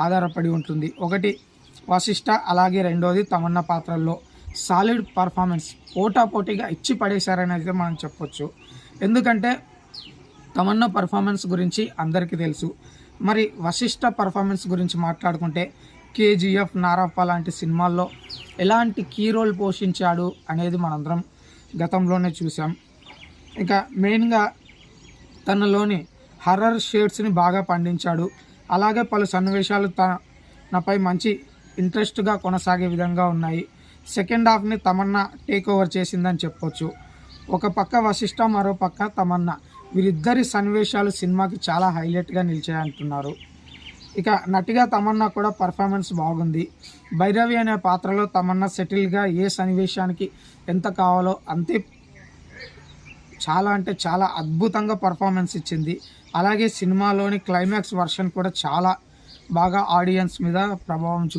ఆధారపడి ఉంటుంది. ఒకటి వశిష్ఠ, అలాగే రెండోది తమన్నా పాత్రల్లో సాలిడ్ పర్ఫార్మెన్స్ పోటాపోటీగా ఇచ్చి పడేశారని అయితే మనం చెప్పొచ్చు. ఎందుకంటే తమన్నా పర్ఫార్మెన్స్ గురించి అందరికీ తెలుసు. మరి వశిష్ఠ పర్ఫార్మెన్స్ గురించి మాట్లాడుకుంటే కేజీఎఫ్, నారప్ప లాంటి సినిమాల్లో ఎలాంటి కీ రోల్ పోషించాడు అనేది మనందరం గతంలోనే చూసాం. ఇక మెయిన్గా తనలోని హర్రర్ షేడ్స్ని బాగా పండించాడు. అలాగే పలు సన్నివేశాలు తనపై మంచి ఇంట్రెస్ట్గా కొనసాగే విధంగా ఉన్నాయి. సెకండ్ హాఫ్ని తమన్నా టేక్ ఓవర్ చేసిందని చెప్పొచ్చు. ఒక పక్క వశిష్ఠ, మరో పక్క తమన్నా, వీరిద్దరి సన్నివేశాలు సినిమాకి చాలా హైలైట్గా నిలిచాయంటున్నారు. ఇక నటిగా తమన్నా కూడా పర్ఫార్మెన్స్ బాగుంది. భైరవి అనే పాత్రలో తమన్నా సెటిల్గా ఏ సన్నివేశానికి ఎంత కావాలో అంతే చాలా అంటే చాలా అద్భుతంగా పర్ఫార్మెన్స్ ఇచ్చింది. అలాగే సినిమాలోని క్లైమాక్స్ వర్షన్ కూడా చాలా బాగా ఆడియన్స్ మీద ప్రభావం